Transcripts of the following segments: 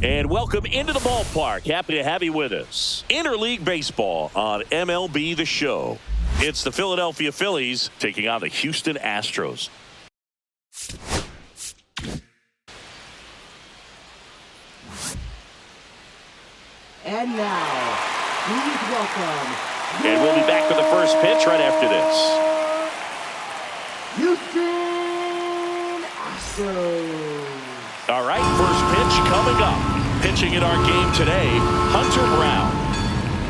And welcome into the ballpark. Happy to have you with us. Interleague Baseball on MLB The Show. It's the Philadelphia Phillies taking on the Houston Astros. And now, please welcome. And we'll be back with the first pitch right after this. Houston Astros. All right, first pitch coming up. Pitching in our game today, Hunter Brown.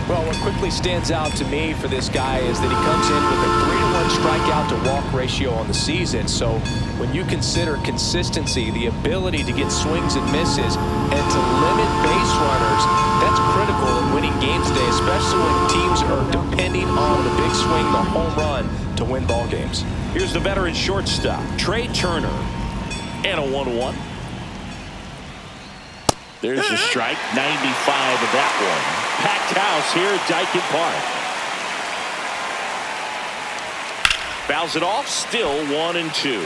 Well, what quickly stands out to me for this guy is that he comes in with a 3-to-1 strikeout to walk ratio on the season. So when you consider consistency, the ability to get swings and misses, and to limit base runners, that's critical in winning games today, especially when teams are depending on the big swing, the home run, to win ball games. Here's the veteran shortstop, Trey Turner. And a 1-1. There's the strike, 95 of that one. Packed house here at Dyken Park. Fouls it off, still 1-2.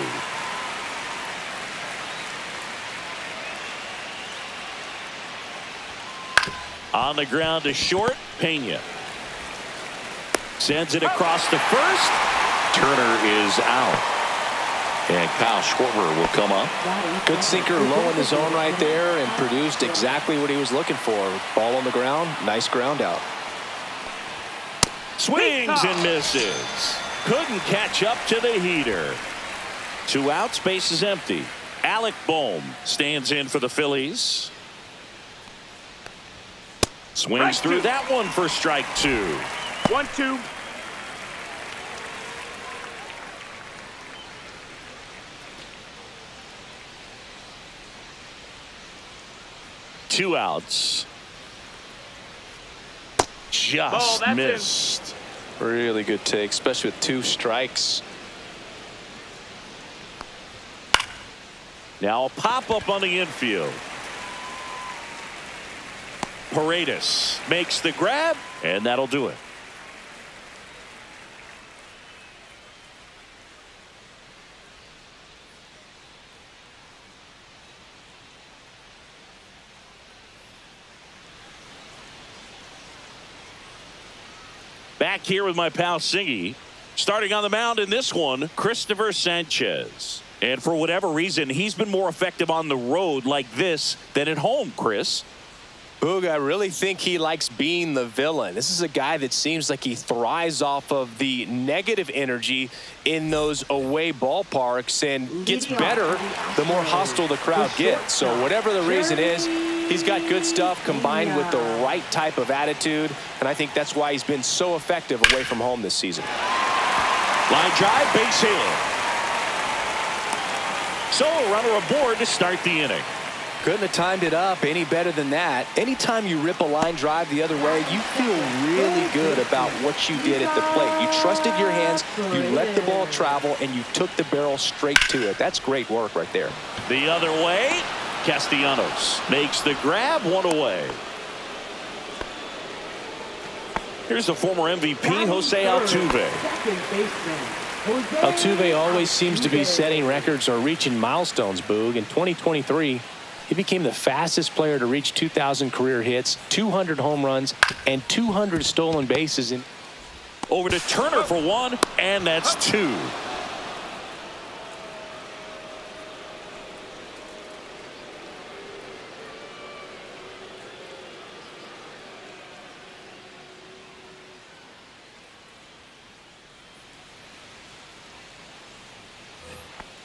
On the ground to short, Pena. Sends it across to first. Turner is out. And Kyle Schwarber will come up. Good sinker low in the zone right there and produced exactly what he was looking for. Ball on the ground, nice ground out. Swings and misses. Couldn't catch up to the heater. 2 outs, base is empty. Alec Bohm stands in for the Phillies. Swings through that one for strike 2. 1-2. Two outs. Just missed. Really good take, especially with 2 strikes. Now a pop-up on the infield. Paredes makes the grab, and that'll do it. Back here with my pal Singy. Starting on the mound in this one, Christopher Sanchez. And for whatever reason, he's been more effective on the road like this than at home, Chris. Boog, I really think he likes being the villain. This is a guy that seems like he thrives off of the negative energy in those away ballparks and gets better the more hostile the crowd gets. So whatever the reason is, he's got good stuff combined with the right type of attitude, and I think that's why he's been so effective away from home this season. Line drive, base hit. So a runner aboard to start the inning. Couldn't have timed it up any better than that. Anytime you rip a line drive the other way, you feel really good about what you did at the plate. You trusted your hands, you let the ball travel, and you took the barrel straight to it. That's great work right there. The other way, Castellanos makes the grab, 1 away. Here's the former MVP, Jose Altuve. Altuve always seems to be setting records or reaching milestones, Boog. In 2023, he became the fastest player to reach 2,000 career hits, 200 home runs, and 200 stolen bases. Over to Turner for 1, and that's 2.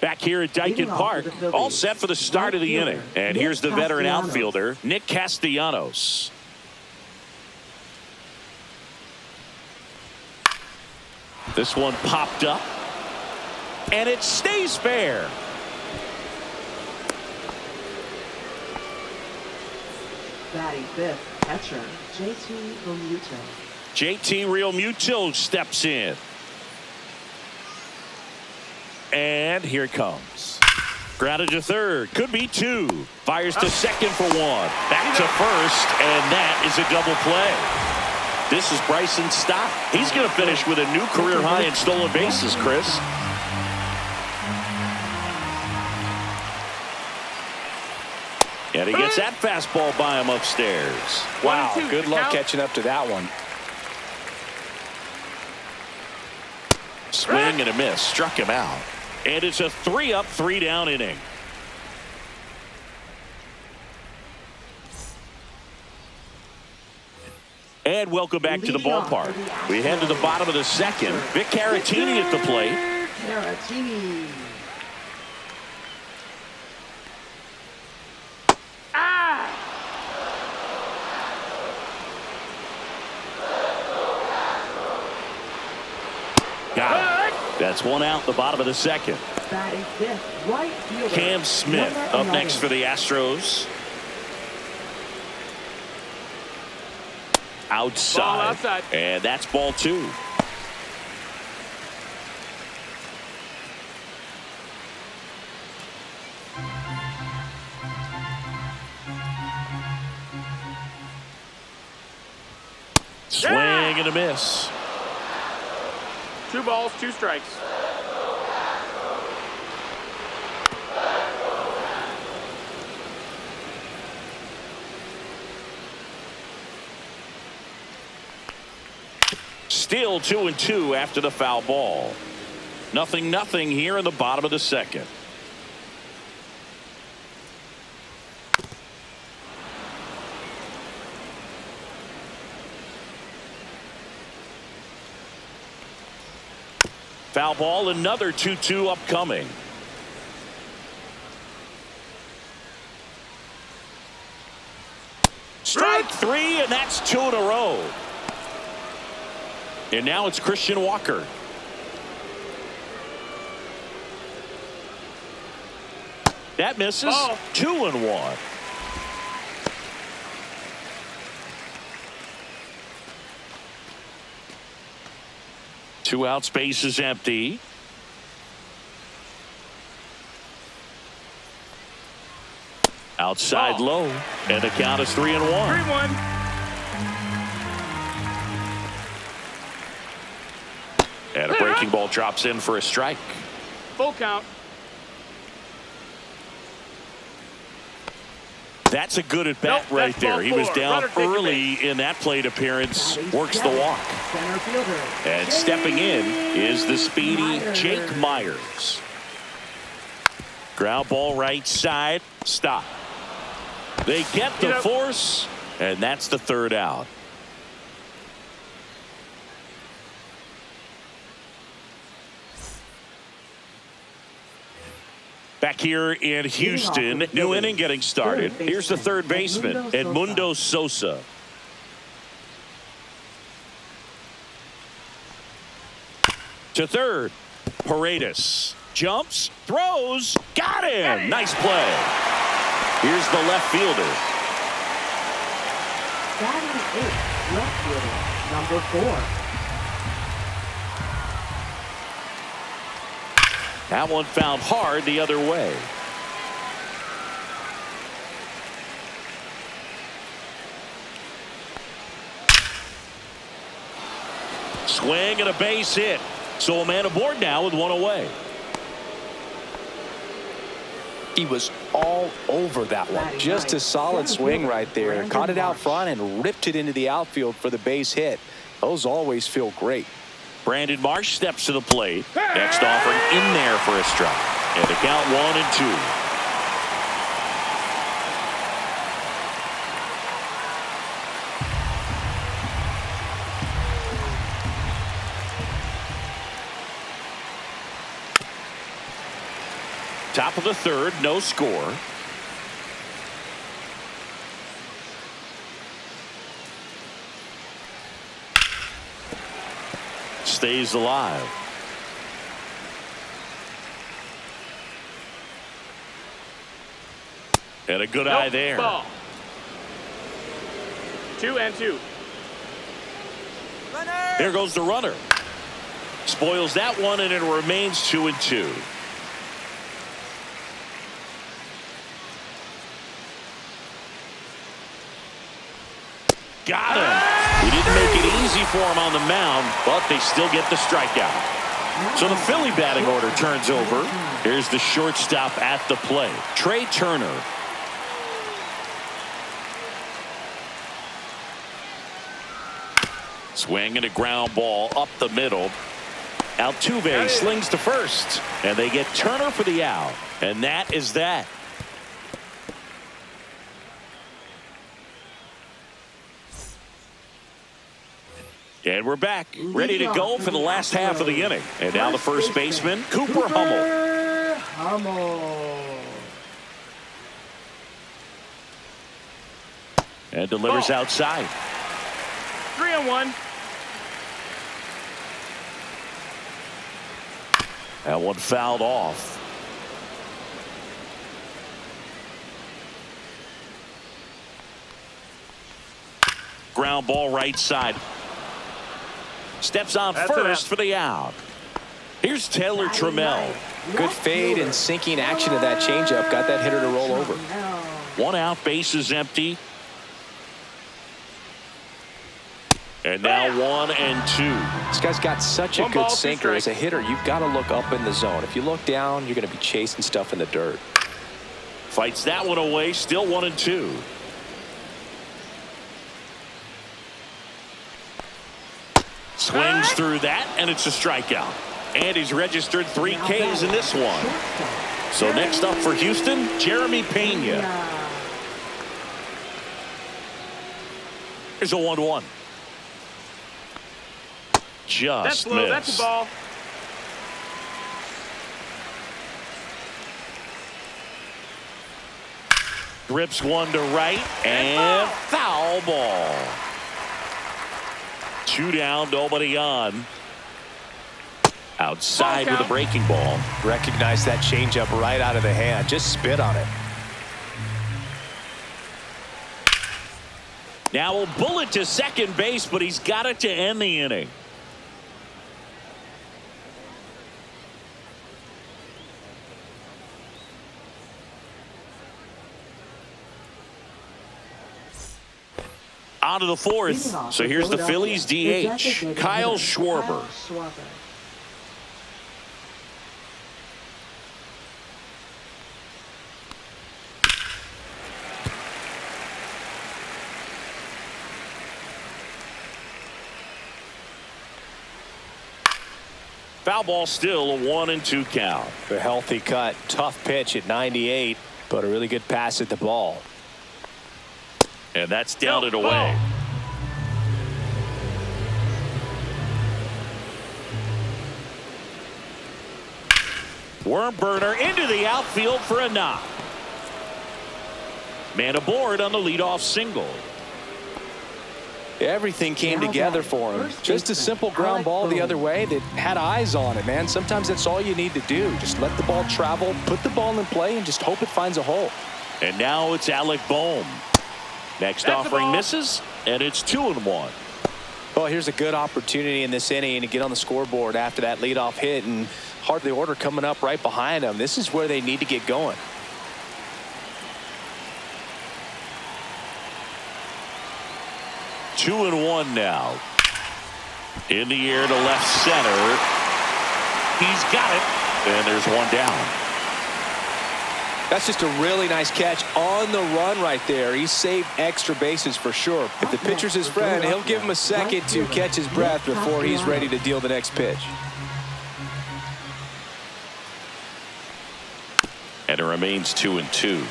Back here at Dyken Park, all set for the start of the inning. And here's the veteran outfielder, Nick Castellanos. This one popped up, and it stays fair. Batting fifth, catcher, JT Realmuto. JT Realmuto steps in. And here it comes. Grounded to third. Could be 2. Fires to second for 1. Back to first, and that is a double play. This is Bryson Stott. He's going to finish with a new career high in stolen bases, Chris. And he gets that fastball by him upstairs. Wow, good luck catching up to that one. Swing and a miss. Struck him out. And it's a 3-up, 3-down inning. And welcome back to the ballpark. We head to the bottom of the second. Vic Caratini at the plate. Caratini. Got it. That's one out, the bottom of the second. Batting fifth, right fielder. Cam Smith up next for the Astros. Outside. And that's ball 2. Swing and a miss. 2 balls, 2 strikes. Still 2-2 after the foul ball. 0-0 here in the bottom of the second. Foul ball, another 2-2 upcoming. Strike 3, and that's 2 in a row. And now it's Christian Walker. That misses. 2-1. Two out, space is empty. Outside low, and the count is 3-1. 3-1. And a breaking ball drops in for a strike. Full count. That's a good at bat right there. He was down early in that plate appearance. Works the walk. Center fielder. And stepping in is the speedy Jake Myers. Ground ball right side. Stop. They get the force, and that's the 3rd out. Back here in Houston, new inning getting started. Here's the third baseman, Edmundo Sosa. To third, Paredes. Jumps, throws, got him! Nice play. Here's the left fielder. Batting 8th, left fielder, number 4. That one found hard the other way. Swing and a base hit. So a man aboard now with 1 away. He was all over that one. Just a solid swing right there. Caught it out front and ripped it into the outfield for the base hit. Those always feel great. Brandon Marsh steps to the plate. Next offering in there for a strike. And the count 1-2. Top of the third, no score. Stays alive. And a good eye there. Ball. 2-2. There goes the runner. Spoils that one, and it remains 2-2. Got him. He didn't make it easy for him on the mound, but they still get the strikeout. So the Philly batting order turns over. Here's the shortstop at the plate, Trey Turner. Swing and a ground ball up the middle. Altuve slings to first, and they get Turner for the out. And that is that. And we're back, ready to go for the last half of the inning. And now the first baseman, Cooper Hummel. And delivers outside. 3-1. That one fouled off. Ground ball right side. Steps on first for the out. Here's Taylor Trammell. Good fade and sinking action of that changeup. Got that hitter to roll over. One out, bases empty. And now 1-2. This guy's got such a good sinker. As a hitter, you've got to look up in the zone. If you look down, you're going to be chasing stuff in the dirt. Fights that one away. Still 1-2. Swings through that, and it's a strikeout. And he's registered 3 Ks in this one. So next up for Houston, Jeremy Pena. Here's a 1-1. Just that's low. That's a ball. Grips one to right, and foul ball. 2 down, nobody on. Outside with a breaking ball. Recognize that changeup right out of the hand. Just spit on it. Now a bullet to second base, but he's got it to end the inning. On to the 4th. So here's the Phillies DH, Kyle Schwarber. Foul ball, still a 1-2 count. A healthy cut. Tough pitch at 98, but a really good pass at the ball. And that's down and away. Worm burner into the outfield for a knock. Man aboard on the leadoff single. Everything came together for him. Just a simple ground ball the other way that had eyes on it, man. Sometimes that's all you need to do. Just let the ball travel, put the ball in play, and just hope it finds a hole. And now it's Alec Bohm. Next offering misses, and it's 2-1. Well, here's a good opportunity in this inning to get on the scoreboard after that leadoff hit, and hardly order coming up right behind them. This is where they need to get going. Two and 1 now. In the air to left center. He's got it, and there's one down. That's just a really nice catch on the run right there. He saved extra bases for sure. If the pitcher's his friend, he'll give him a second to catch his breath before he's ready to deal the next pitch. And it remains 2-2.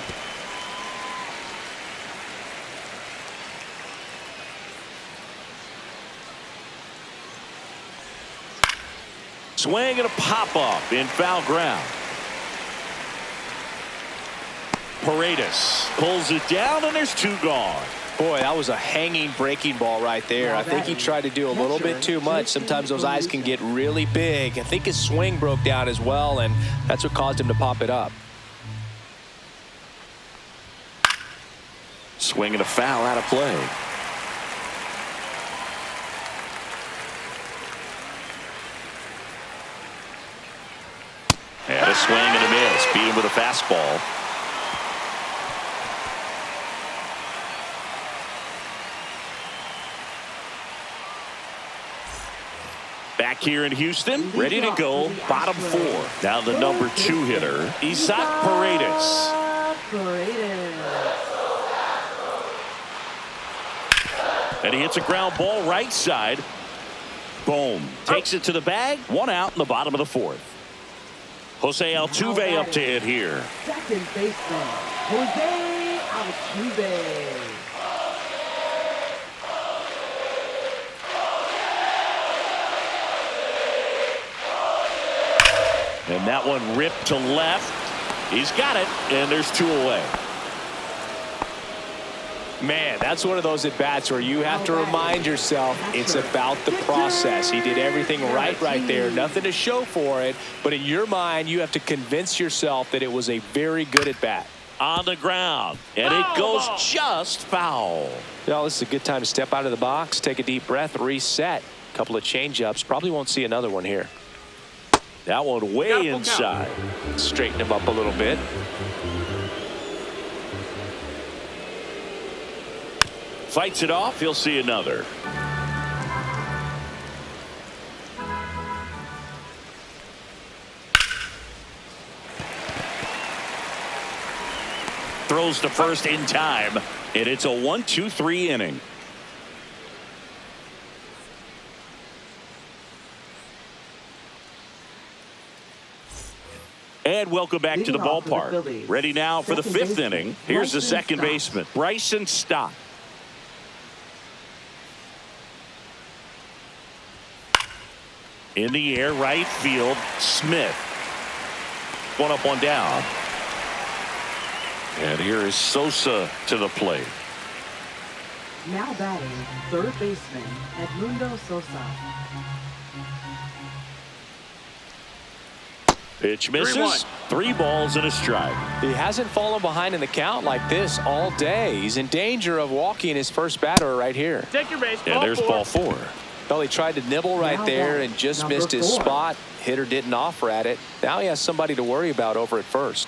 Swing and a pop-up in foul ground. Paredes pulls it down, and there's 2 gone. Boy, that was a hanging breaking ball right there. I think he tried to do a little bit too much. Sometimes those eyes can get really big. I think his swing broke down as well, and that's what caused him to pop it up. Swing and a foul out of play. And a swing and a miss. Beat him with a fastball. Back here in Houston, ready to go, bottom 4. Now the number 2 hitter, Isaac Paredes. And he hits a ground ball right side. Boom. Takes it to the bag. One out in the bottom of the fourth. Jose Altuve up to hit here. Second baseman, Jose Altuve. And that one ripped to left. He's got it, and there's 2 away. Man, that's one of those at-bats where you have to remind yourself it's about the process. He did everything right there. Nothing to show for it. But in your mind, you have to convince yourself that it was a very good at-bat. On the ground. And it goes just foul. Well, this is a good time to step out of the box, take a deep breath, reset. A couple of change-ups. Probably won't see another one here. That one way inside. Straighten him up a little bit. Fights it off. He'll see another. Throws to first in time. And it's a 1-2-3 inning. And welcome back to the ballpark. Ready now for the 5th inning. Here's the second baseman, Bryson Stott. In the air, right field, Smith. One up, one down. And here is Sosa to the plate. Now batting, third baseman, Edmundo Sosa. Pitch misses. 3 balls and a strike. He hasn't fallen behind in the count like this all day. He's in danger of walking his first batter right here. Take your base. And there's ball 4. Well, he tried to nibble right there and just missed his spot. Hitter didn't offer at it. Now he has somebody to worry about over at first.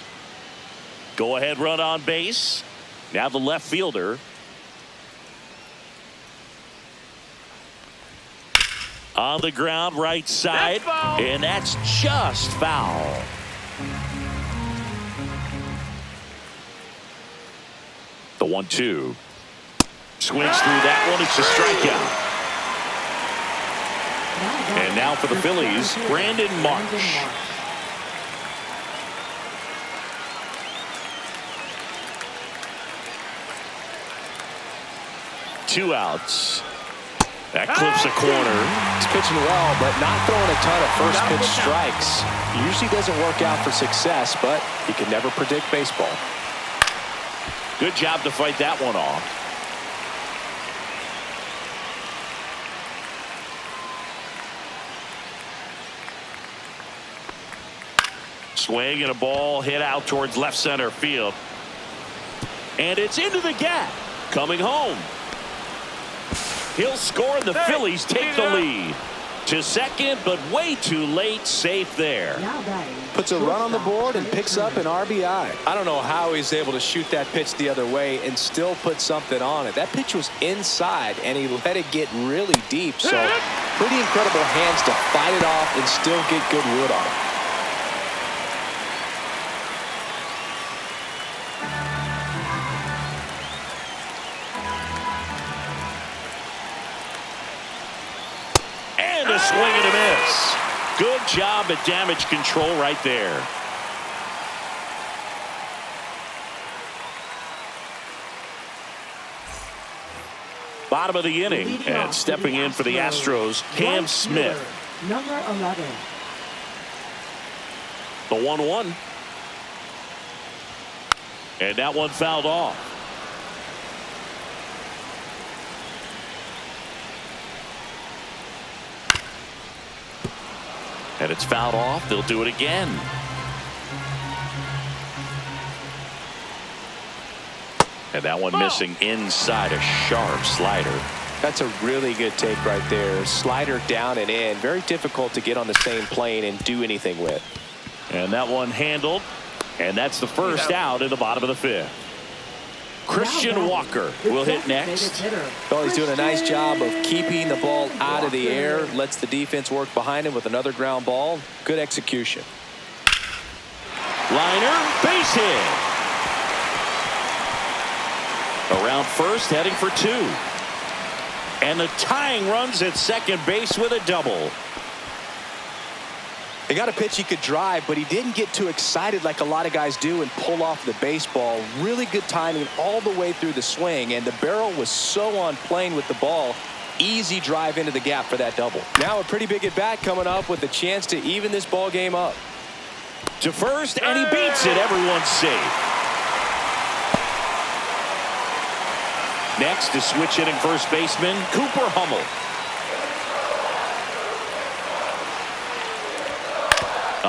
Go ahead run on base. Now the left fielder. On the ground right side. And that's just foul. The 1-2. Swings through that one. It's a strikeout. And now for the Phillies, Brandon Marsh. Two outs. That clips a corner. He's pitching well, but not throwing a ton of first pitch strikes. Usually doesn't work out for success, but you can never predict baseball. Good job to fight that one off. Swing and a ball hit out towards left center field. And it's into the gap. Coming home. He'll score and the Phillies take the lead. To second, but way too late. Safe there. Puts a run on the board and picks up an RBI. I don't know how he's able to shoot that pitch the other way and still put something on it. That pitch was inside and he let it get really deep. So pretty incredible hands to fight it off and still get good wood on it. A swing and a miss. Good job at damage control right there. Bottom of the inning, and stepping in for the Astros, Cam Smith. Number 11. The 1-1. And that one fouled off. And it's fouled off. They'll do it again. And that one missing inside, a sharp slider. That's a really good take right there. Slider down and in. Very difficult to get on the same plane and do anything with. And that one handled. And that's the first out in the bottom of the 5th. Christian Walker will hit next. Well, he's doing a nice job of keeping the ball out of the air. Lets the defense work behind him with another ground ball. Good execution. Liner, base hit. Around first, heading for 2. And the tying runs at second base with a double. He got a pitch he could drive, but he didn't get too excited like a lot of guys do and pull off the baseball. Really good timing all the way through the swing, and the barrel was so on plane with the ball. Easy drive into the gap for that double. Now a pretty big at bat coming up with a chance to even this ball game up. To first, and he beats it. Everyone's safe. Next is switch hitting first baseman Cooper Hummel.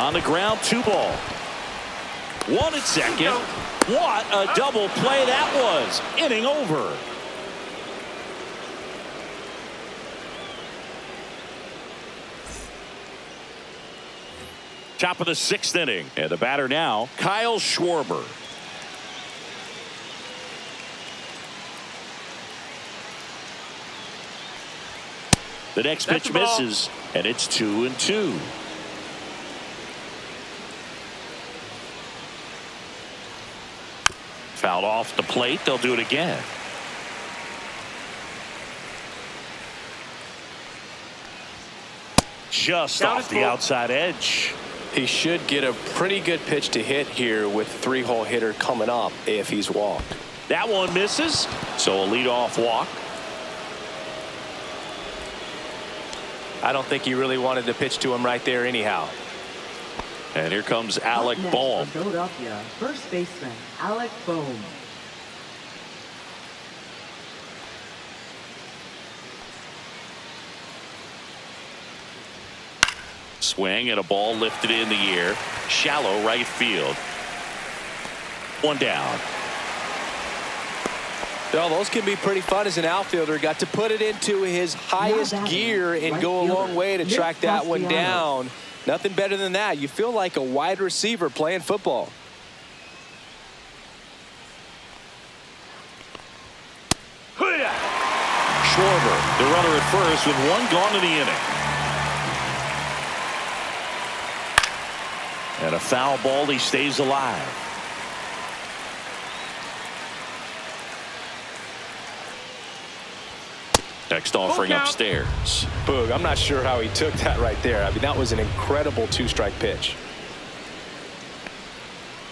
On the ground, 2 ball. 1 at second. What a double play that was. Inning over. Top of the 6th inning. And the batter now, Kyle Schwarber. The next pitch misses, and it's 2-2. Fouled off the plate. They'll do it again. Just off the outside edge. He should get a pretty good pitch to hit here with 3-hole hitter coming up if he's walked. That one misses, so a leadoff walk. I don't think he really wanted to pitch to him right there anyhow. And here comes Alec Bohm. Philadelphia, first baseman Alec Bohm. Swing and a ball lifted in the air. Shallow right field. 1 down. Well, those can be pretty fun as an outfielder. Got to put it into his highest gear and go a long way to track that one down. Nothing better than that. You feel like a wide receiver playing football. Schwarber, the runner at first with 1 gone in the inning. And a foul ball. He stays alive. Next offering upstairs. Boog, I'm not sure how he took that right there. I mean, that was an incredible 2-strike pitch.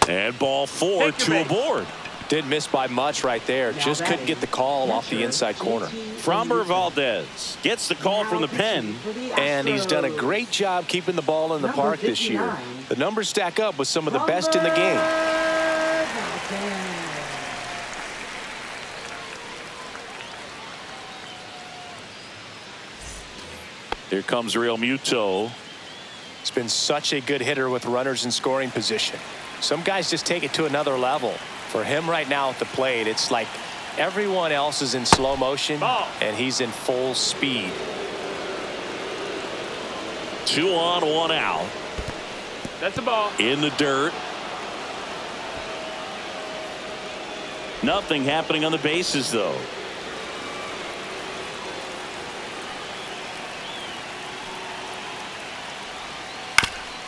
And ball 4, 2 aboard. Did miss by much right there. Just couldn't get the call off the inside corner. Framber Valdez gets the call from the pen. And he's done a great job keeping the ball in the park this year. The numbers stack up with some of the best in the game. Here comes Real Muto. He's been such a good hitter with runners in scoring position. Some guys just take it to another level. For him right now at the plate, it's like everyone else is in slow motion and he's in full speed. 2 on, 1 out. That's a ball. In the dirt. Nothing happening on the bases, though.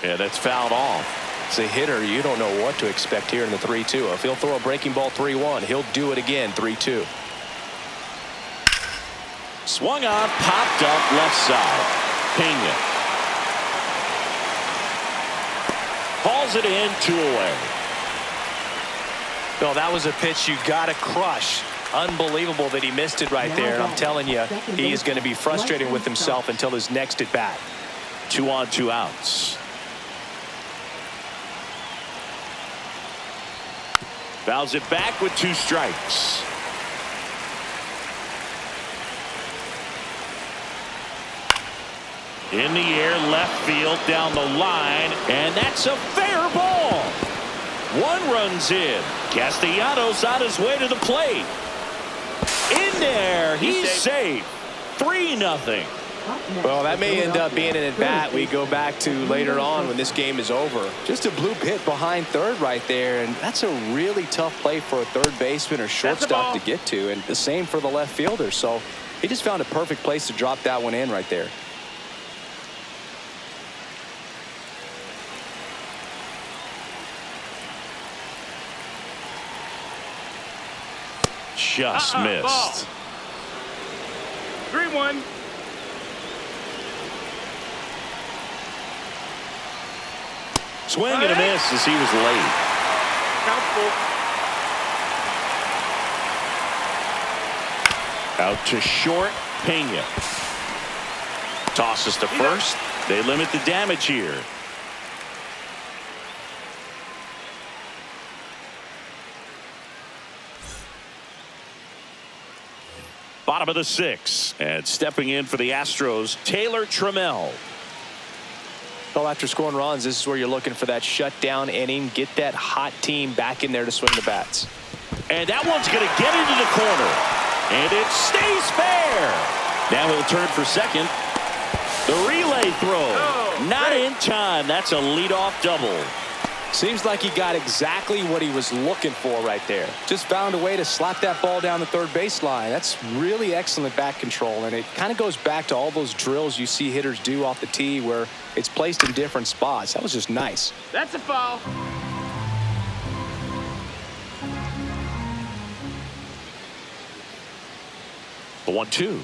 Yeah, that's fouled off. As a hitter, you don't know what to expect here in the 3-2. If he'll throw a breaking ball 3-1, he'll do it again 3-2. Swung on, popped up left side. Pena hauls it in, 2 away. Well, that was a pitch you got to crush. Unbelievable that he missed it right there. And I'm telling you, he is going to be frustrated with himself until his next at bat. 2 on, 2 outs. Fouls it back with 2 strikes. In the air, left field, down the line, and that's a fair ball. 1 runs in. Castellanos on his way to the plate. In there, he's safe. 3-0. Well, that may end up being an at-bat we go back to later on when this game is over. Just a bloop hit behind third right there, and that's a really tough play for a third baseman or shortstop to get to, and the same for the left fielder. So he just found a perfect place to drop that one in right there. Just missed. 3-1. Swing and a miss as he was late. Count full. Out to short, Pena. Tosses to first. They limit the damage here. Bottom of the 6th, and stepping in for the Astros, Taylor Trammell. Well, after scoring runs, this is where you're looking for that shutdown inning. Get that hot team back in there to swing the bats. And that one's going to get into the corner. And it stays fair. Now he'll turn for second. The relay throw. Not in time. That's a leadoff double. Seems like he got exactly what he was looking for right there. Just found a way to slap that ball down the third baseline. That's really excellent bat control, and it kind of goes back to all those drills you see hitters do off the tee where it's placed in different spots. That was just nice. That's a foul. The 1-2.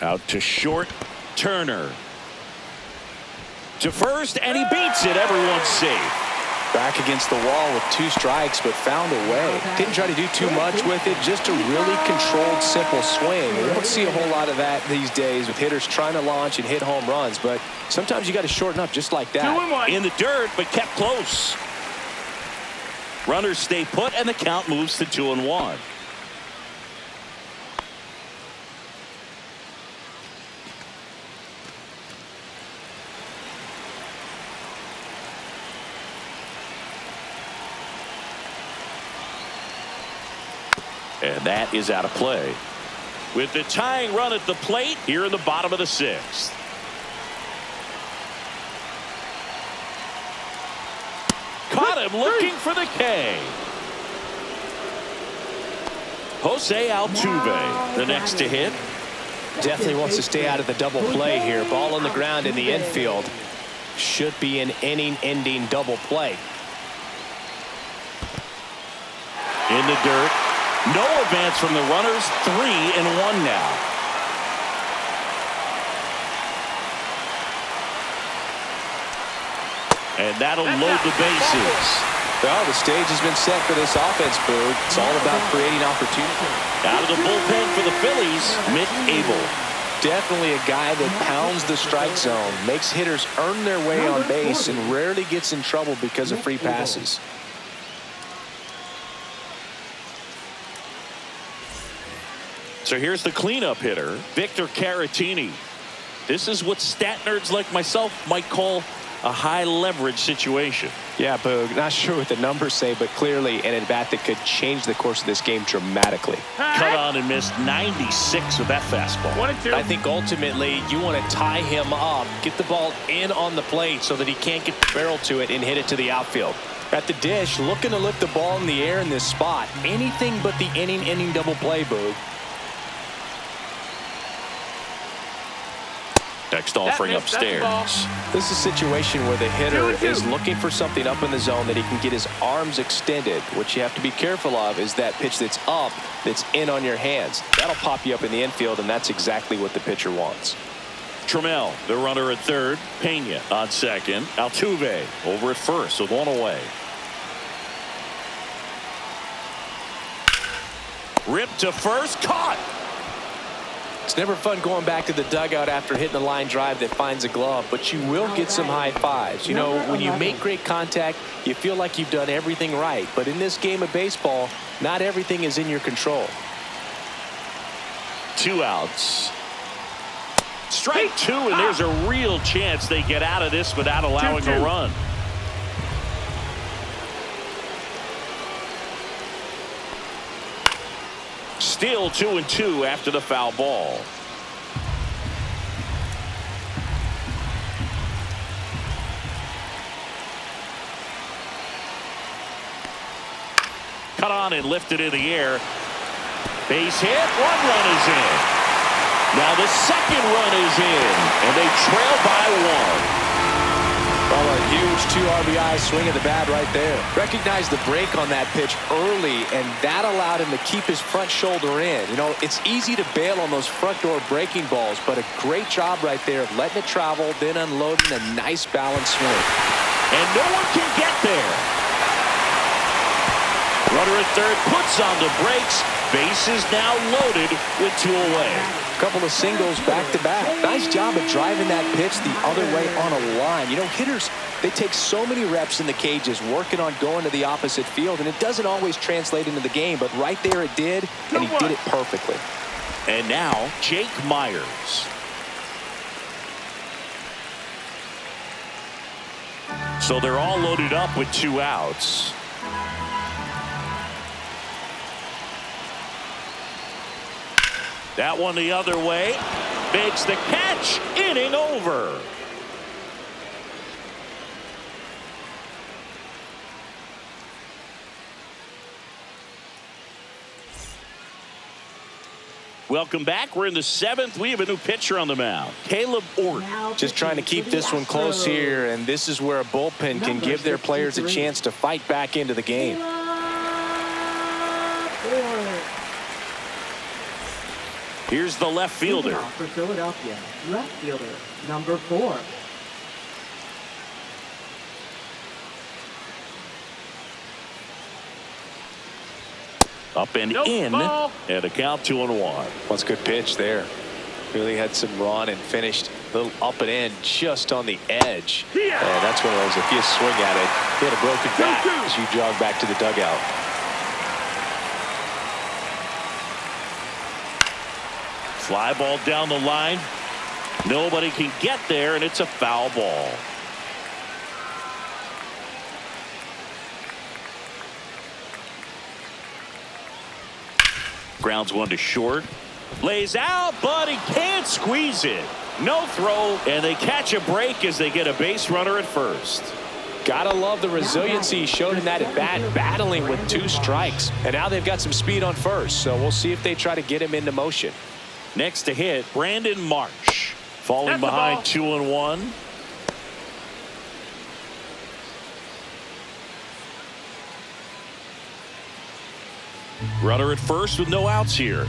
Out to short, Turner. To first, and he beats it. Everyone's safe. Back against the wall with 2 strikes, but found a way. Didn't try to do too much with it. Just a really controlled, simple swing. We don't see a whole lot of that these days with hitters trying to launch and hit home runs, but sometimes you got to shorten up just like that. 2-1. In the dirt, but kept close. Runners stay put, and the count moves to 2-1. And that is out of play. With the tying run at the plate here in the bottom of the 6th. Caught him looking for the K. Jose Altuve, the next to hit. Definitely wants to stay out of the double play here. Ball on the ground in the infield. Should be an inning-ending double play. In the dirt. No advance from the runners. 3-1 now. And that'll load the bases. Well, the stage has been set for this offense, Boog. It's all about creating opportunity. Out of the bullpen for the Phillies, Mick Abel. Definitely a guy that pounds the strike zone, makes hitters earn their way on base, and rarely gets in trouble because of free passes. So here's the cleanup hitter, Victor Caratini. This is what stat nerds like myself might call a high leverage situation. Yeah, Boog, not sure what the numbers say, but clearly an at-bat that could change the course of this game dramatically. Cut on and missed 96 with that fastball. 1-2. I think ultimately you want to tie him up, get the ball in on the plate so that he can't get the barrel to it and hit it to the outfield. At the dish, looking to lift the ball in the air in this spot. Anything but the inning double play, Boog. Next offering upstairs. This is a situation where the hitter is looking for something up in the zone that he can get his arms extended. What you have to be careful of is that pitch that's up, that's in on your hands. That'll pop you up in the infield, and that's exactly what the pitcher wants. Trammell, the runner at third. Pena on second. Altuve over at first with 1 away. Ripped to first, caught. It's never fun going back to the dugout after hitting a line drive that finds a glove, but you will get some high fives. You know, when you make great contact, you feel like you've done everything right. But in this game of baseball, not everything is in your control. 2 outs. Strike 2, and there's a real chance they get out of this without allowing a run. Still 2-2 after the foul ball. Cut on and lifted in the air. Base hit. 1 run is in. Now the second run is in, and they trail by 1. Well, a huge 2 RBI swing of the bat right there. Recognized the break on that pitch early, and that allowed him to keep his front shoulder in. You know, it's easy to bail on those front door breaking balls, but a great job right there of letting it travel, then unloading a nice balanced swing. And no one can get there. Runner at third puts on the brakes. Bases now loaded with 2 away. Couple of singles back-to-back. Nice job of driving that pitch the other way on a line. You know, hitters, they take so many reps in the cages working on going to the opposite field, and it doesn't always translate into the game, but right there it did, and he did it perfectly. And now, Jake Myers. So they're all loaded up with 2 outs. That one the other way. Makes the catch. Inning over. Welcome back. We're in the 7th. We have a new pitcher on the mound. Caleb Ort. Just trying to keep this one close here, and this is where a bullpen can give their players a chance to fight back into the game. Here's the left fielder. For Philadelphia, left fielder, number 4. Up and in, and a count 2-1. That's a good pitch there. Really had some run and finished a little up and in just on the edge. And that's one of those, if you swing at it, he had a broken bat as you jog back to the dugout. Fly ball down the line. Nobody can get there, and it's a foul ball. Grounds one to short. Lays out, but he can't squeeze it. No throw, and they catch a break as they get a base runner at first. Gotta love the resiliency he showed in that at bat, battling with 2 strikes. And now they've got some speed on first, so we'll see if they try to get him into motion. Next to hit, Brandon Marsh. Falling behind 2-1. Runner at first with no outs here.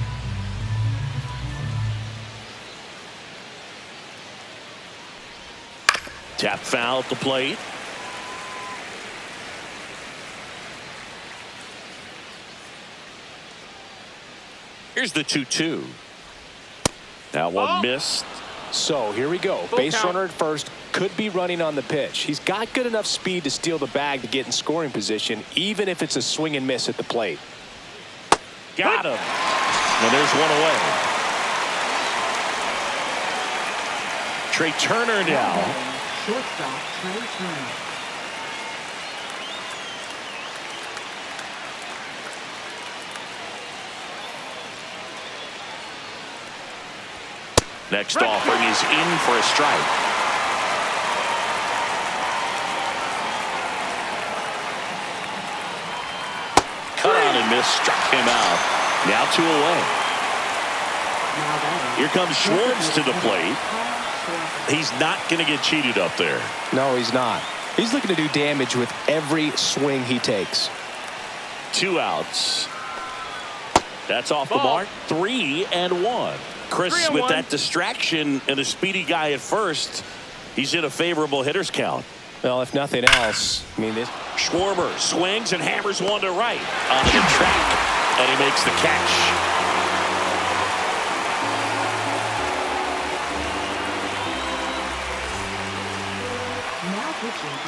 Tap foul at the plate. Here's the 2-2. That one missed. So here we go. Base runner at first, could be running on the pitch. He's got good enough speed to steal the bag to get in scoring position, even if it's a swing and miss at the plate. Got him. And there's one away. Trey Turner now. Shortstop, Trey Turner. Next offering is in for a strike. Cut on and miss, struck him out. Now 2 away. Here comes Schwartz to the plate. He's not going to get cheated up there. No, he's not. He's looking to do damage with every swing he takes. 2 outs. That's off the mark. 3-1. Chris, with that distraction and a speedy guy at first, he's in a favorable hitter's count. Well, if nothing else, I mean, this. Schwarber swings and hammers one to right on the track, and he makes the catch.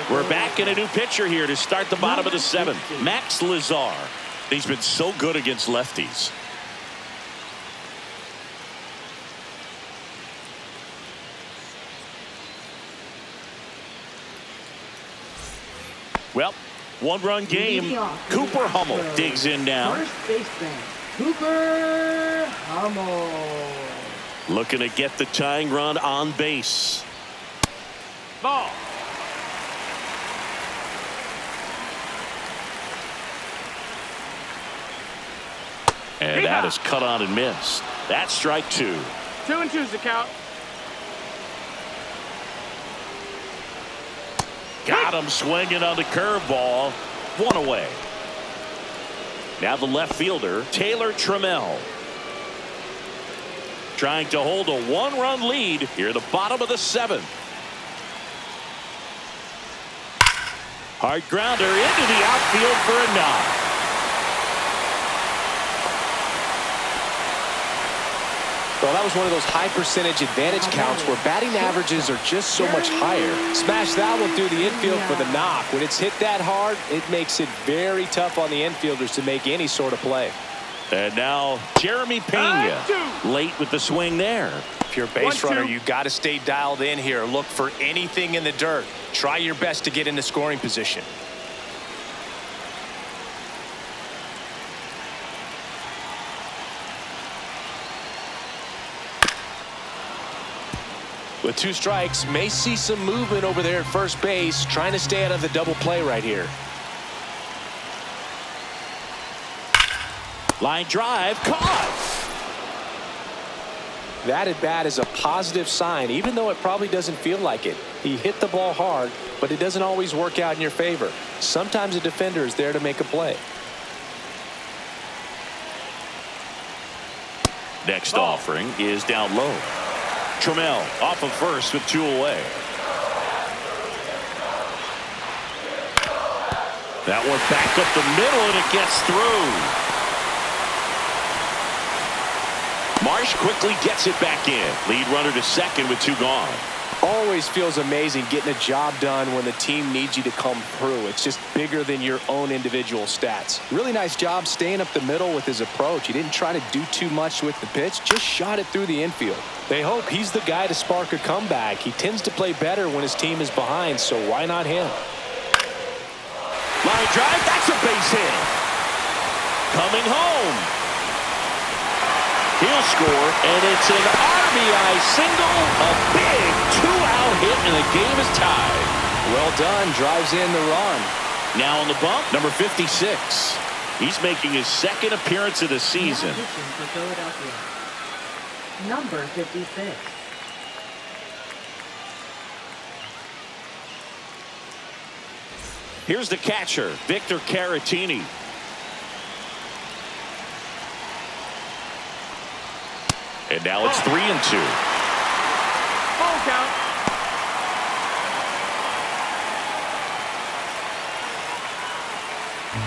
We're back in a new pitcher here to start the bottom of the 7th. Max Lazar. He's been so good against lefties. Well, 1-run game. Cooper Hummel digs in now. First baseman, Cooper Hummel. Looking to get the tying run on base. Ball. And that is cut on and missed. That's strike 2. 2-2's the count. Got him swinging on the curveball. One away. Now the left fielder, Taylor Trammell. Trying to hold a one-run lead here at the bottom of the seventh. Hard grounder into the outfield for a knock. Well, that was one of those high percentage advantage counts where batting averages are just so much higher. Smash that one through the infield for the knock. When it's hit that hard, it makes it very tough on the infielders to make any sort of play. And now Jeremy Pena late with the swing there. If you're a base runner, you got to stay dialed in here. Look for anything in the dirt. Try your best to get into scoring position. With 2 strikes, may see some movement over there at first base, trying to stay out of the double play right here. Line drive, caught. That at bat is a positive sign, even though it probably doesn't feel like it. He hit the ball hard, but it doesn't always work out in your favor. Sometimes a defender is there to make a play. Next offering is down low. Trammell off of first with 2 away. That one back up the middle, and it gets through. Marsh quickly gets it back in. Lead runner to second with 2 gone. Always feels amazing getting a job done when the team needs you to come through. It's just bigger than your own individual stats. Really nice job staying up the middle with his approach. He didn't try to do too much with the pitch, just shot it through the infield. They hope he's the guy to spark a comeback. He tends to play better when his team is behind, so why not him? Line drive, that's a base hit. Coming home. He'll score, and it's an RBI single, a big 2-out hit, and the game is tied. Well done, drives in the run. Now on the bump, number 56. He's making his second appearance of the season. Now pitching for Philadelphia, number 56. Here's the catcher, Victor Caratini. And now it's 3-2. Ball count.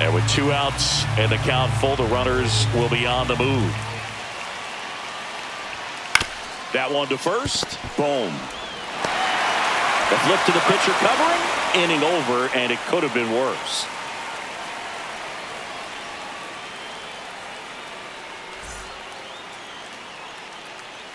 And with 2 outs and the count full, the runners will be on the move. That one to first. Boom. The flip to the pitcher covering. Inning over, and it could have been worse.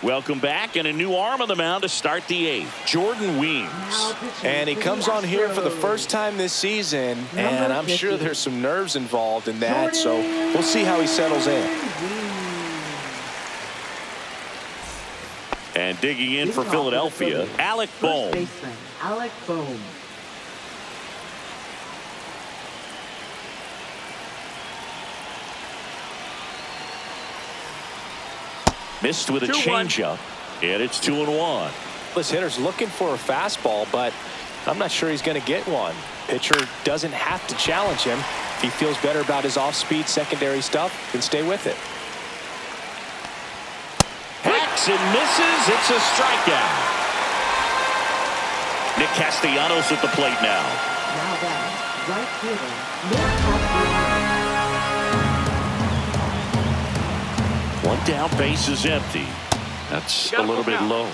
Welcome back, and a new arm on the mound to start the 8th. Jordan Weems. And he comes on here for the first time this season, and I'm sure there's some nerves involved in that, so we'll see how he settles in. And digging in for Philadelphia, Alec Bohm. First baseman, Alec Bohm. Missed with a changeup, and it's 2-1. This hitter's looking for a fastball, but I'm not sure he's going to get one. Pitcher doesn't have to challenge him. If he feels better about his off-speed secondary stuff, then stay with it. Hacks and misses. It's a strikeout. Nick Castellanos at the plate now. Now that right fielder, Nick Castellanos. One down, base is empty. That's a little bit low.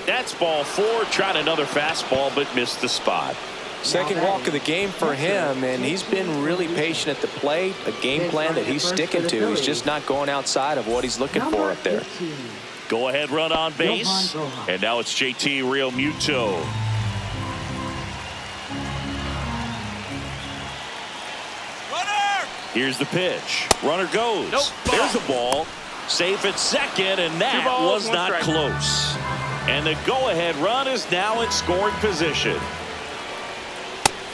That's ball 4. Tried another fastball, but missed the spot. Second walk of the game for him, and he's been really patient at the plate. A game plan that he's sticking to. He's just not going outside of what he's looking for up there. Go ahead run on base. And now it's JT Realmuto. Here's the pitch. Runner goes. Nope, There's the ball. Safe at second, and that was not close. And the go-ahead run is now in scoring position.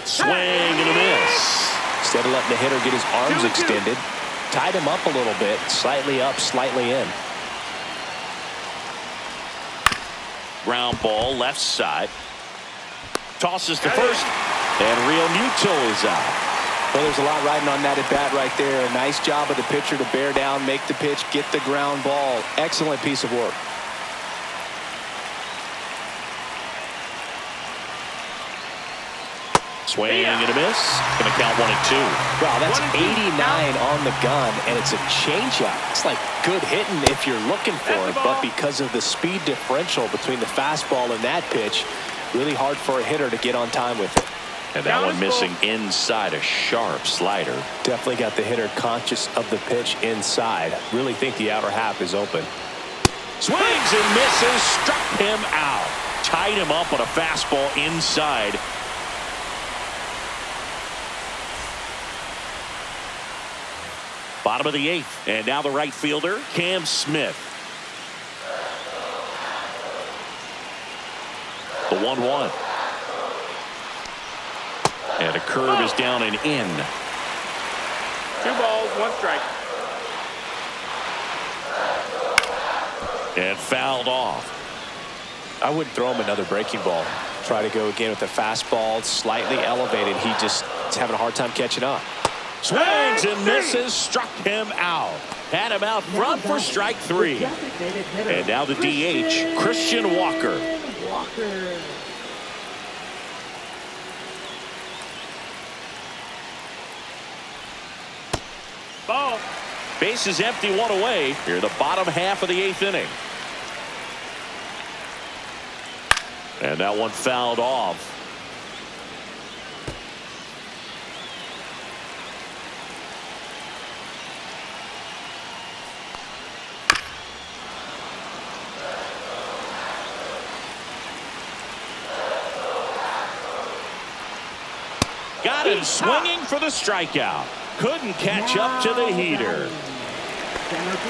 Swing and a miss. Instead of letting the hitter get his arms extended, tied him up a little bit, slightly up, slightly in. Ground ball left side. Tosses to first. And Real Muto is out. Well, there's a lot riding on that at bat right there. A nice job of the pitcher to bear down, make the pitch, get the ground ball. Excellent piece of work. Swing and a miss. Going to count 1-2. Wow, that's 89 on the gun, and it's a changeup. It's like good hitting if you're looking for it, but because of the speed differential between the fastball and that pitch, really hard for a hitter to get on time with it. And that one missing inside, a sharp slider. Definitely got the hitter conscious of the pitch inside. Really think the outer half is open. Swings and misses, struck him out. Tied him up on a fastball inside. Bottom of the 8th, and now the right fielder, Cam Smith. The 1-1. And a curve is down and in. 2 balls, 1 strike. And fouled off. I wouldn't throw him another breaking ball. Try to go again with the fastball, slightly elevated. He just is having a hard time catching up. Swings and misses, struck him out. Had him out front for strike 3. And now the DH, Christian Walker. Ball. Base is empty, 1 away. Here the bottom half of the 8th inning. And that one fouled off. Got him swinging for the strikeout. Couldn't catch up to the heater.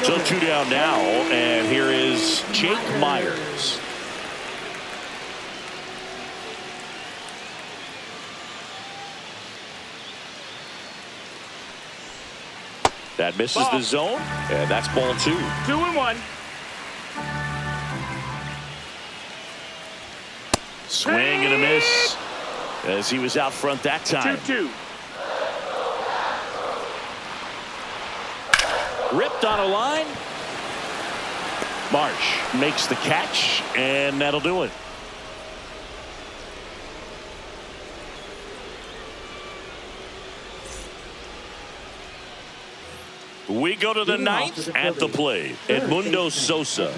So 2 down now, and here is Jake Myers. That misses the zone, and that's ball 2. 2-1. Swing and a miss as he was out front that time. 2-2. Ripped on a line. Marsh makes the catch, and that'll do it. We go to the 9th at the plate. Edmundo Sosa.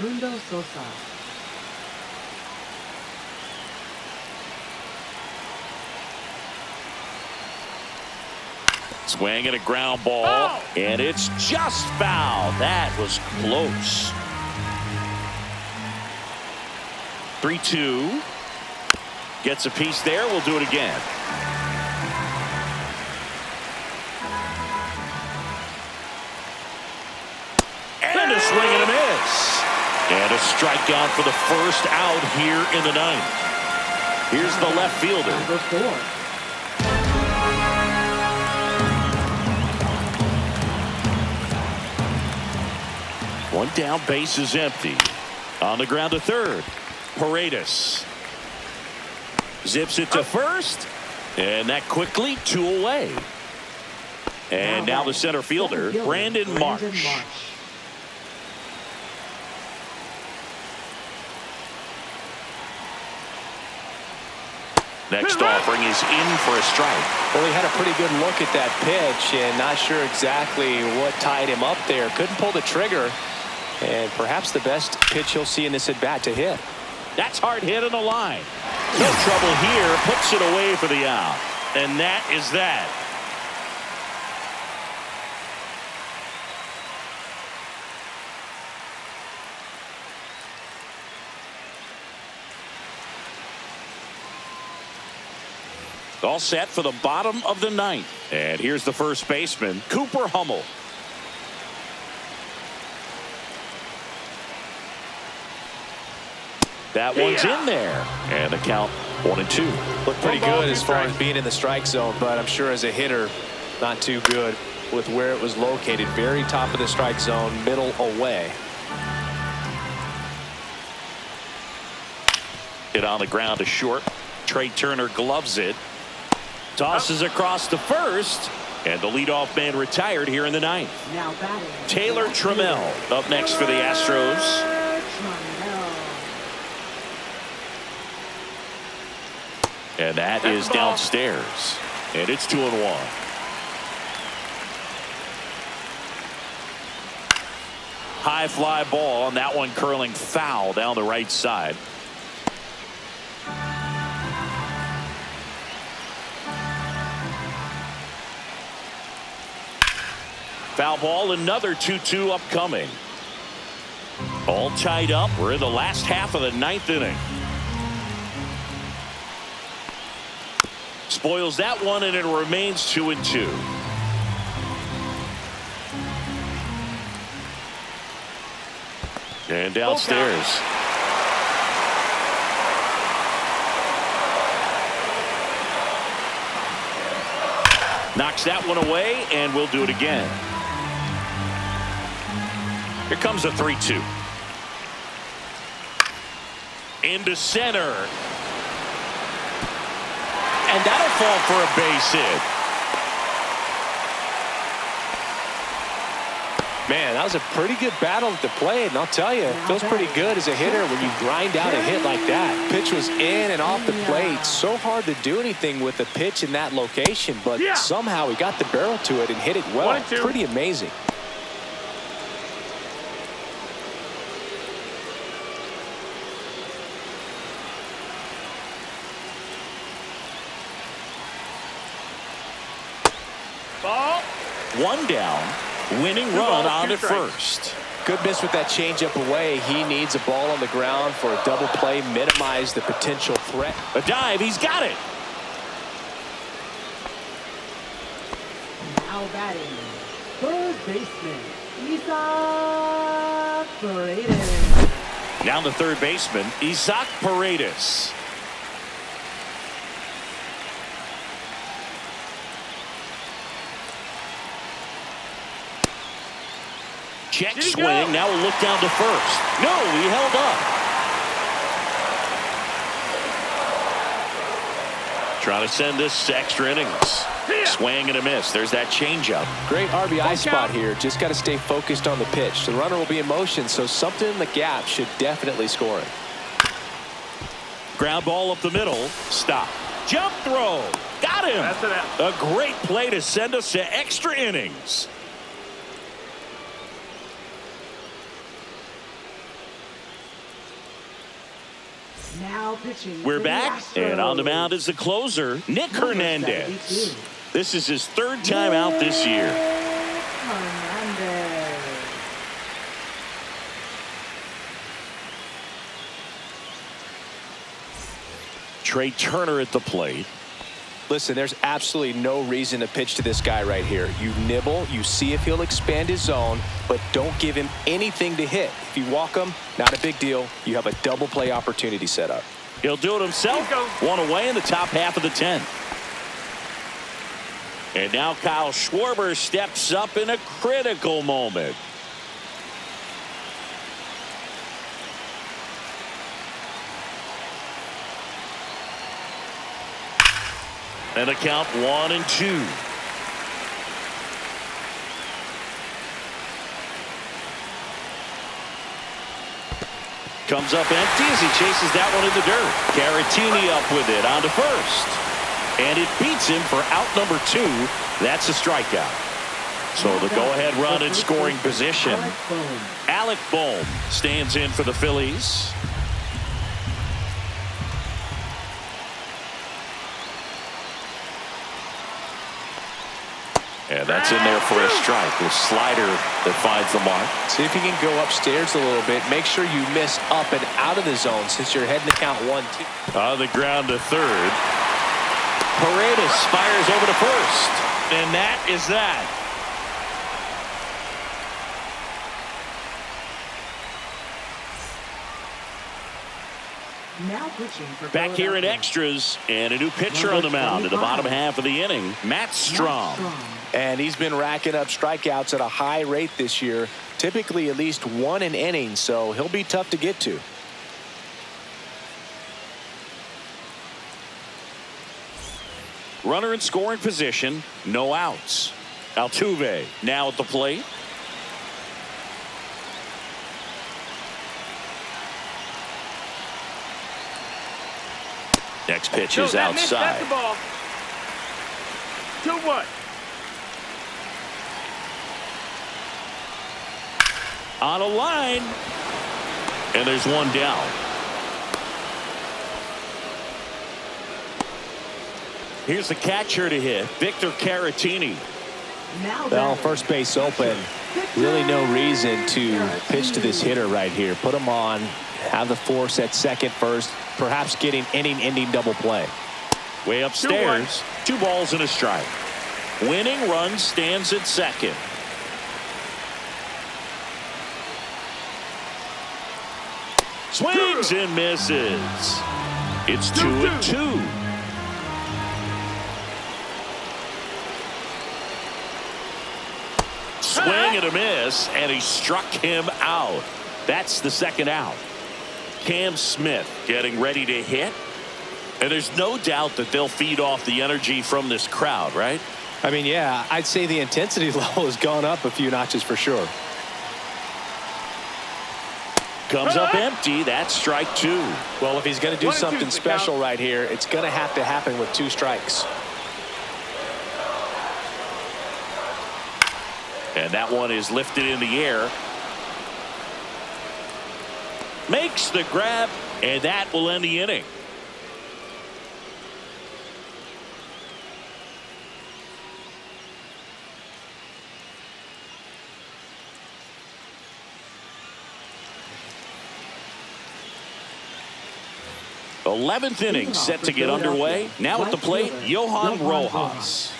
Swing and a ground ball, and it's just foul. That was close. 3-2. Gets a piece there. We'll do it again. And a swing and a miss. And a strikeout for the first out here in the 9th. Here's the left fielder. Number 4. One down, base is empty. On the ground to third. Paredes zips it to first, and that quickly 2 away. And now the center fielder, Brandon Marsh. Next offering is in for a strike. Well, he had a pretty good look at that pitch and not sure exactly what tied him up there. Couldn't pull the trigger, and perhaps the best pitch he'll see in this at bat to hit. That's hard hit on the line. No trouble here. Puts it away for the out. And that is that. All set for the bottom of the 9th. And here's the first baseman, Cooper Hummel. That one's in there. And the count 1-2. Looked pretty good as far as being in the strike zone, but I'm sure as a hitter, not too good with where it was located. Very top of the strike zone, middle away. Hit on the ground to short. Trey Turner gloves it. Tosses across to first. And the leadoff man retired here in the ninth. Now batting. Taylor Trammell up next for the Astros. And that is downstairs. And it's 2-1. High fly ball, and that one curling foul down the right side. Foul ball, another 2-2 upcoming. All tied up. We're in the last half of the ninth inning. Spoils that one, and it remains 2-2. And downstairs. Knocks that one away, and we'll do it again. Here comes a 3-2. Into center. And that'll fall for a base hit. Man, that was a pretty good battle at the plate, and I'll tell you, it feels pretty good as a hitter when you grind out a hit like that. Pitch was in and off the plate. So hard to do anything with a pitch in that location, but somehow he got the barrel to it and hit it well. Pretty amazing. Ball. One down. Winning run on at first. Good miss with that changeup away. He needs a ball on the ground for a double play, minimize the potential threat. A dive, he's got it. Now batting. Third baseman. Isaac Paredes. Down the third baseman, Isaac Paredes. Check swing. Now we'll look down to first. No, he held up. Trying to send this to extra innings. Swing and a miss. There's that changeup. Great RBI spot here. Just got to stay focused on the pitch. The runner will be in motion, so something in the gap should definitely score it. Ground ball up the middle. Stop. Jump throw. Got him. That's it. A great play to send us to extra innings. Now pitching. We're for the back, and on the mound is the closer, Nick Hernandez. 72. This is his third time out this year. Hernandez. Trey Turner at the plate. Listen, there's absolutely no reason to pitch to this guy right here. You nibble, you see if he'll expand his zone, but don't give him anything to hit. If you walk him, not a big deal. You have a double play opportunity set up. He'll do it himself. One away in the top half of the 10th. And now Kyle Schwarber steps up in a critical moment. And a count 1-2. Comes up empty as he chases that one in the dirt. Caratini up with it onto first. And it beats him for out number 2. That's a strikeout. So the go-ahead run in scoring position. Alec Bohm stands in for the Phillies. And that's in there for a strike. The slider that finds the mark. See if you can go upstairs a little bit. Make sure you miss up and out of the zone since you're heading to count 1-2. On the ground to third. Paredes fires over to first. And that is that. Now pitching for Back here in Philadelphia. extras, and a new pitcher on the mound in the bottom half of the inning, Matt Strom. And he's been racking up strikeouts at a high rate this year, typically at least 1 an inning, so he'll be tough to get to. Runner in scoring position, no outs. Altuve now at the plate. Next pitch is outside. That's the ball. 2-1. On a line. And there's one down. Here's the catcher to hit, Victor Caratini. Well, first base open. Really no reason to pitch to this hitter right here. Put him on, have the force at second, first, perhaps getting inning-ending double play. Way upstairs, 2 balls and a strike. Winning run stands at second. Swings and misses. It's 2-2. Swing and a miss, and he struck him out. That's the second out. Cam Smith getting ready to hit. And there's no doubt that they'll feed off the energy from this crowd, right? I mean, yeah, I'd say the intensity level has gone up a few notches for sure. Comes up empty. That's strike 2. Well, if he's going to do something special right here, it's going to have to happen with 2 strikes. And that one is lifted in the air. Makes the grab, and that will end the inning. The 11th inning set to get underway. Now at the plate, Johan Rojas.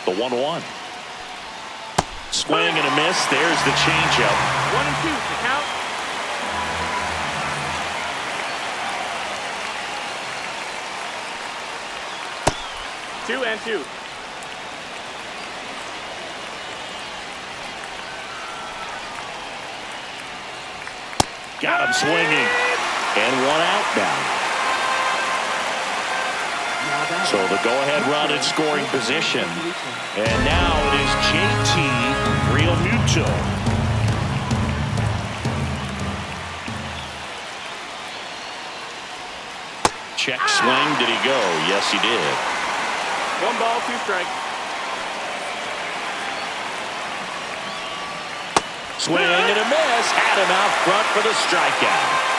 The 1-1. Swing and a miss. There's the changeup. 1-2 to count. Two and two. Got him swinging. And 1 out now. So the go-ahead run in scoring position. And now it is JT Realmuto. Check swing. Did he go? Yes, he did. 1 ball, 2 strikes. Swing and a miss. Had him out front for the strikeout.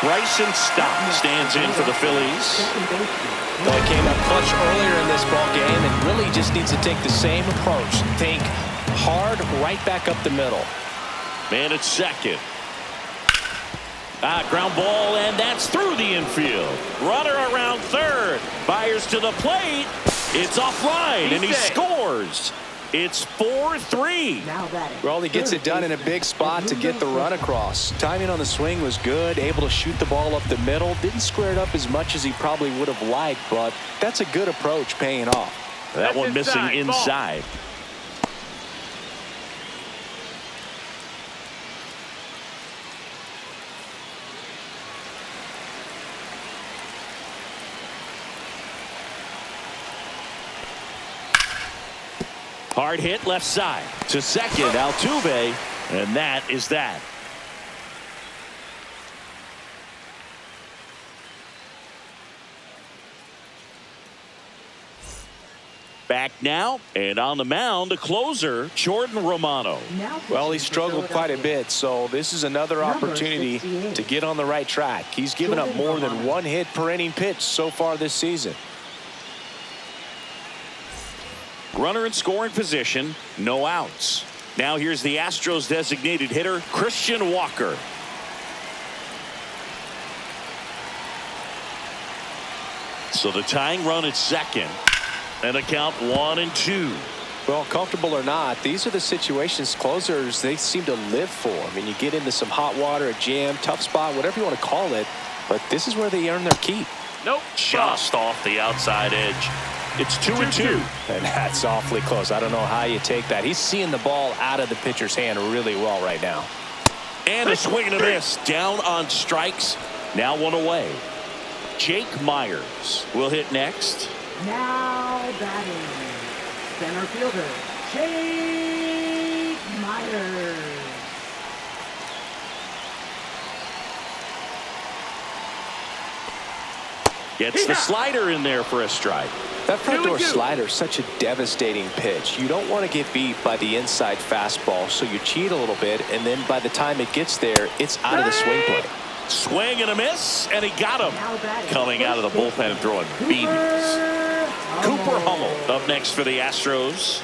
Bryson Stott stands in for the Phillies. Well, he came up clutch earlier in this ball game and really just needs to take the same approach. Think hard right back up the middle. Man at second. Ground ball, and that's through the infield. Runner around third. Fires to the plate. It's offline, and he scores. It's 4-3. Well, he gets it done in a big spot to get the run across. Timing on the swing was good, able to shoot the ball up the middle. Didn't square it up as much as he probably would have liked, but that's a good approach paying off. That one missing inside. Hard hit left side to second, Altuve, and that is that. Back now, and on the mound, the closer, Jordan Romano. Well, he struggled quite a bit, so this is another opportunity to get on the right track. He's given up more than 1 hit per inning pitch so far this season. Runner in scoring position, no outs. Now here's the Astros designated hitter, Christian Walker. So the tying run at second, and a count 1-2. Well, comfortable or not, these are the situations closers they seem to live for. I mean, you get into some hot water, a jam, tough spot, whatever you want to call it, but this is where they earn their keep. Nope. Just off the outside edge. It's 2-2. And that's awfully close. I don't know how you take that. He's seeing the ball out of the pitcher's hand really well right now. And a swing and a miss. Down on strikes. Now one away. Jake Myers will hit next. Now batting, center fielder, Jake Myers. Gets the slider in there for a strike. That front door 2-2. slider is such a devastating pitch. You don't want to get beat by the inside fastball, so you cheat a little bit, and then by the time it gets there, it's out of the swing plate. Swing and a miss, and he got him. Coming out of the bullpen and throwing beatings. Cooper Hummel up next for the Astros.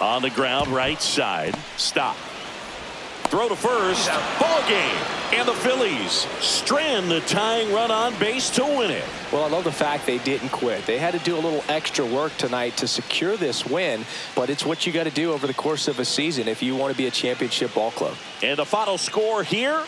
On the ground, right side. Stop. Throw to first. Ball game. And the Phillies strand the tying run on base to win it. Well, I love the fact they didn't quit. They had to do a little extra work tonight to secure this win, but it's what you got to do over the course of a season if you want to be a championship ball club. And the final score here,